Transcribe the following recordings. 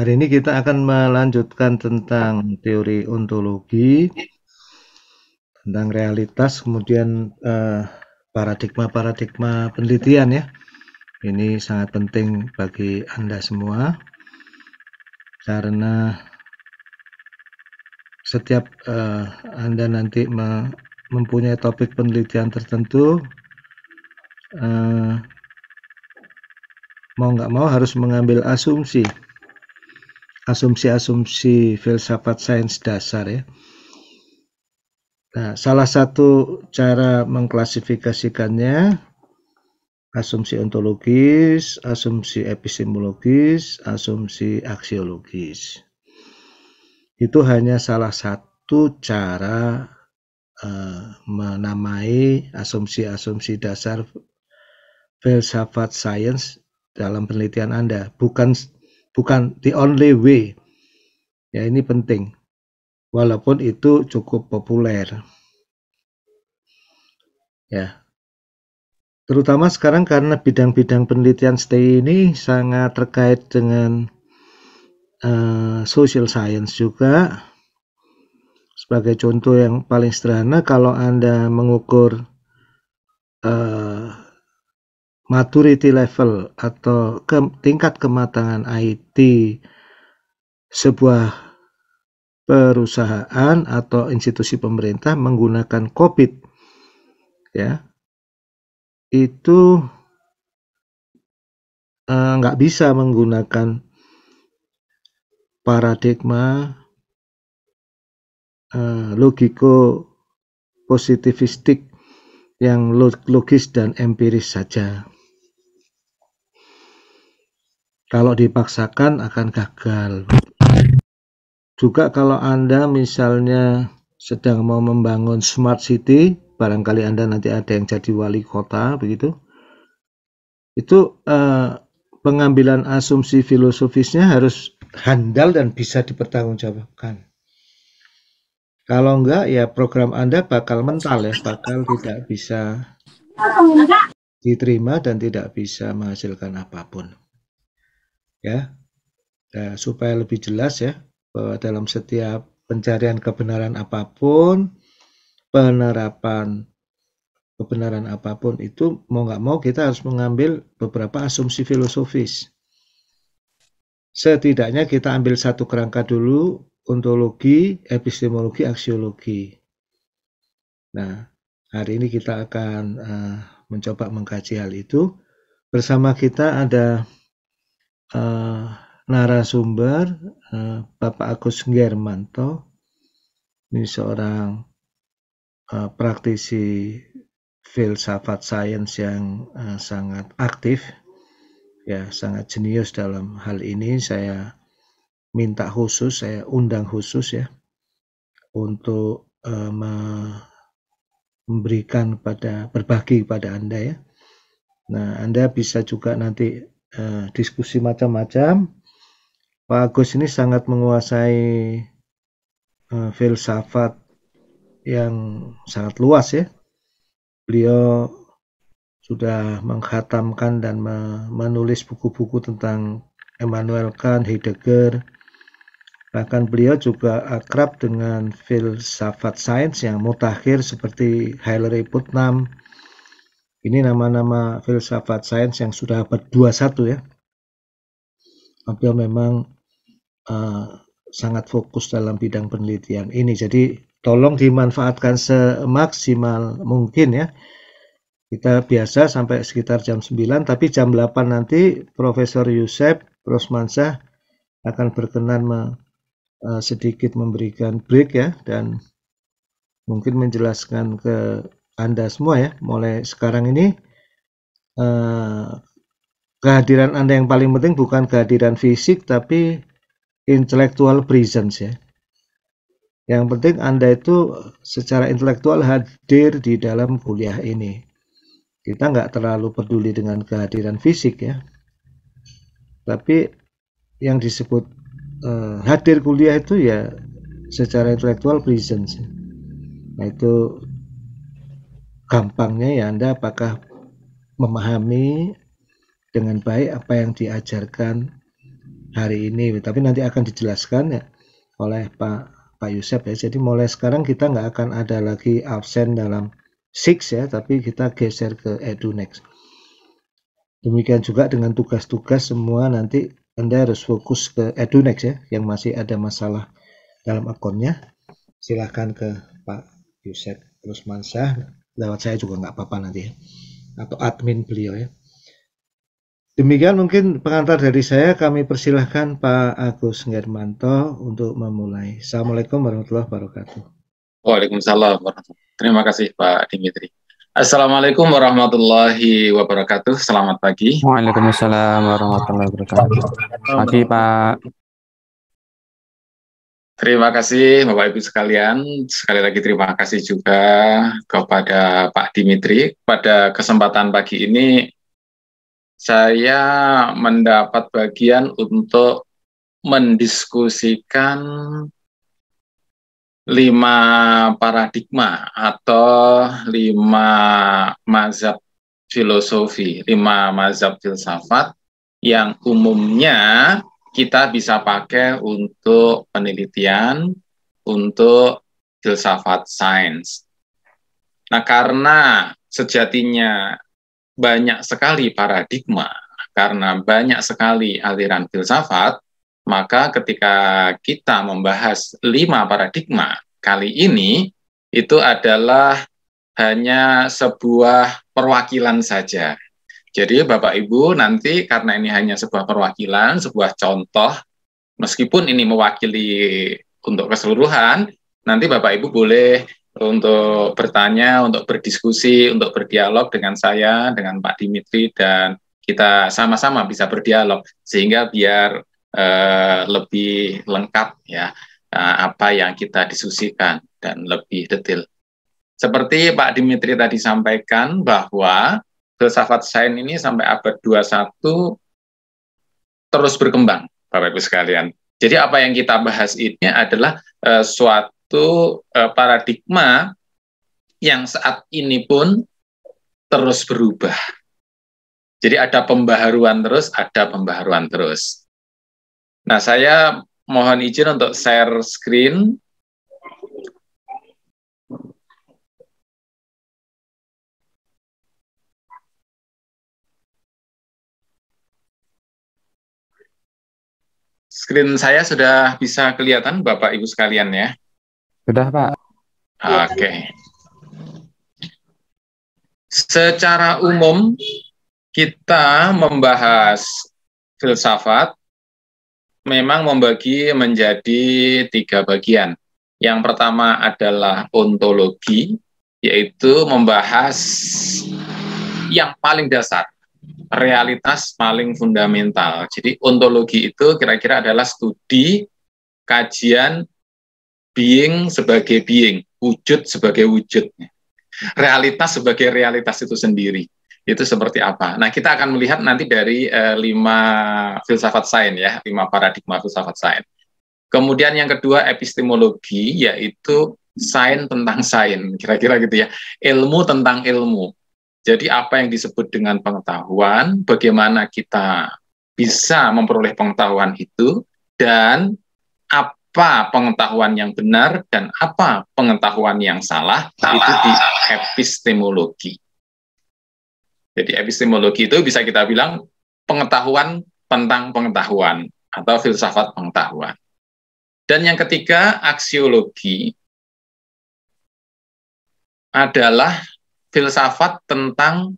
Hari ini kita akan melanjutkan tentang teori ontologi, tentang realitas, kemudian paradigma-paradigma penelitian ya. Ini sangat penting bagi Anda semua, karena setiap Anda nanti mempunyai topik penelitian tertentu, mau nggak mau harus mengambil asumsi filsafat sains dasar ya. Nah, salah satu cara mengklasifikasikannya asumsi ontologis, asumsi epistemologis, asumsi aksiologis. Itu hanya salah satu cara menamai asumsi-asumsi dasar filsafat sains dalam penelitian Anda. Bukan the only way. Ya, ini penting. Walaupun itu cukup populer. Ya. Terutama sekarang karena bidang-bidang penelitian STI ini sangat terkait dengan social science juga. Sebagai contoh yang paling sederhana, kalau Anda mengukur maturity level atau tingkat kematangan IT sebuah perusahaan atau institusi pemerintah menggunakan COVID, ya, itu nggak bisa menggunakan paradigma logiko positivistik yang logis dan empiris saja. Kalau dipaksakan akan gagal. Juga kalau Anda misalnya sedang mau membangun smart city, barangkali Anda nanti ada yang jadi wali kota begitu, itu pengambilan asumsi filosofisnya harus handal dan bisa dipertanggungjawabkan. Kalau enggak, ya program Anda bakal mental ya, bakal tidak bisa diterima dan tidak bisa menghasilkan apapun. Ya, supaya lebih jelas ya, bahwa dalam setiap pencarian kebenaran apapun, penerapan kebenaran apapun itu mau nggak mau kita harus mengambil beberapa asumsi filosofis. Setidaknya kita ambil satu kerangka dulu, ontologi, epistemologi, aksiologi. Nah, hari ini kita akan mencoba mengkaji hal itu. Bersama kita ada narasumber Bapak Agus Germanto. Ini seorang praktisi filsafat sains yang sangat aktif, ya, sangat jenius dalam hal ini. Saya minta khusus, saya undang khusus ya, untuk memberikan berbagi kepada Anda ya. Nah, Anda bisa juga nanti diskusi macam-macam. Pak Agus ini sangat menguasai filsafat yang sangat luas ya. Beliau sudah mengkhatamkan dan menulis buku-buku tentang Immanuel Kant, Heidegger. Bahkan beliau juga akrab dengan filsafat sains yang mutakhir seperti Hilary Putnam. Ini nama-nama filsafat sains yang sudah abad 21 ya. Beliau memang sangat fokus dalam bidang penelitian ini. Jadi tolong dimanfaatkan semaksimal mungkin ya. Kita biasa sampai sekitar jam 9, tapi jam 8 nanti Profesor Yusef Rosmansyah akan berkenan sedikit memberikan break ya, dan mungkin menjelaskan ke Anda semua ya, mulai sekarang ini kehadiran Anda yang paling penting bukan kehadiran fisik, tapi intellectual presence ya. Yang penting Anda itu secara intelektual hadir di dalam kuliah ini. Kita nggak terlalu peduli dengan kehadiran fisik ya. Tapi yang disebut hadir kuliah itu ya secara intelektual presence. Nah, itu gampangnya ya Anda apakah memahami dengan baik apa yang diajarkan hari ini, tapi nanti akan dijelaskan ya oleh Pak Yusef ya. Jadi mulai sekarang kita nggak akan ada lagi absen dalam SIX ya, tapi kita geser ke EduNext. Demikian juga dengan tugas-tugas semua, nanti Anda harus fokus ke EduNext ya, yang masih ada masalah dalam akunnya. Silahkan ke Pak Yusef Rusmansyah, lewat saya juga nggak apa-apa nanti ya, atau admin beliau ya. Demikian mungkin pengantar dari saya, kami persilahkan Pak Agus Ngermanto untuk memulai. Assalamualaikum warahmatullahi wabarakatuh. Waalaikumsalam warahmatullahi. Terima kasih Pak Dimitri. Assalamualaikum warahmatullahi wabarakatuh. Selamat pagi. Waalaikumsalam warahmatullahi wabarakatuh. Pagi Pak. Terima kasih Bapak Ibu sekalian. Sekali lagi terima kasih juga kepada Pak Dimitri. Pada kesempatan pagi ini saya mendapat bagian untuk mendiskusikan 5 paradigma atau 5 mazhab filosofi, 5 mazhab filsafat yang umumnya kita bisa pakai untuk penelitian, untuk filsafat sains. Nah, karena sejatinya banyak sekali paradigma, karena banyak sekali aliran filsafat, maka ketika kita membahas 5 paradigma kali ini, itu adalah hanya sebuah perwakilan saja. Jadi Bapak Ibu nanti karena ini hanya sebuah perwakilan, sebuah contoh, meskipun ini mewakili untuk keseluruhan, nanti Bapak Ibu boleh untuk bertanya, untuk berdiskusi, untuk berdialog dengan saya, dengan Pak Dimitri, dan kita sama-sama bisa berdialog, sehingga biar lebih lengkap ya apa yang kita diskusikan dan lebih detail. Seperti Pak Dimitri tadi sampaikan bahwa filsafat sains ini sampai abad 21 terus berkembang, Bapak Ibu sekalian. Jadi apa yang kita bahas ini adalah suatu paradigma yang saat ini pun terus berubah. Jadi ada pembaharuan terus, ada pembaharuan terus. Nah, saya mohon izin untuk share screen. Screen saya sudah bisa kelihatan, Bapak Ibu sekalian ya? Sudah Pak. Oke. Secara umum, kita membahas filsafat memang membagi menjadi 3 bagian. Yang pertama adalah ontologi, yaitu membahas yang paling dasar, realitas paling fundamental. Jadi ontologi itu kira-kira adalah studi, kajian being sebagai being, wujud sebagai wujud, realitas sebagai realitas itu sendiri. Itu seperti apa? Nah, kita akan melihat nanti dari 5 filsafat sains ya, 5 paradigma filsafat sains. Kemudian yang kedua epistemologi, yaitu sains tentang sains, kira-kira gitu ya, ilmu tentang ilmu. Jadi apa yang disebut dengan pengetahuan, bagaimana kita bisa memperoleh pengetahuan itu, dan apa pengetahuan yang benar dan apa pengetahuan yang salah, itu di epistemologi. Jadi epistemologi itu bisa kita bilang pengetahuan tentang pengetahuan atau filsafat pengetahuan. Dan yang ketiga, aksiologi adalah filsafat tentang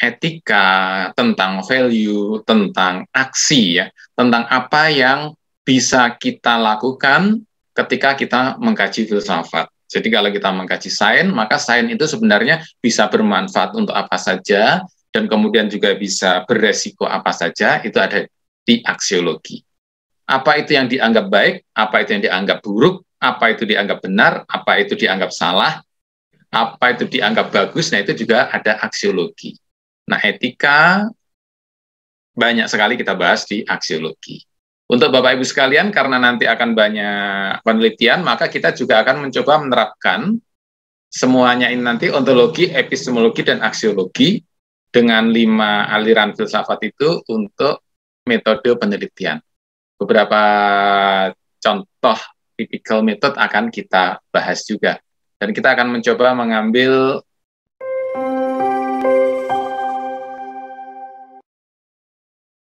etika, tentang value, tentang aksi ya, tentang apa yang bisa kita lakukan ketika kita mengkaji filsafat. Jadi kalau kita mengkaji sains, maka sains itu sebenarnya bisa bermanfaat untuk apa saja, dan kemudian juga bisa beresiko apa saja, itu ada di aksiologi. Apa itu yang dianggap baik, apa itu yang dianggap buruk, apa itu dianggap benar, apa itu dianggap salah, apa itu dianggap bagus, nah itu juga ada aksiologi. Nah, etika banyak sekali kita bahas di aksiologi. Untuk Bapak Ibu sekalian, karena nanti akan banyak penelitian, maka kita juga akan mencoba menerapkan semuanya ini nanti, ontologi, epistemologi, dan aksiologi, dengan 5 aliran filsafat itu untuk metode penelitian. Beberapa contoh typical method akan kita bahas juga. Dan kita akan mencoba mengambil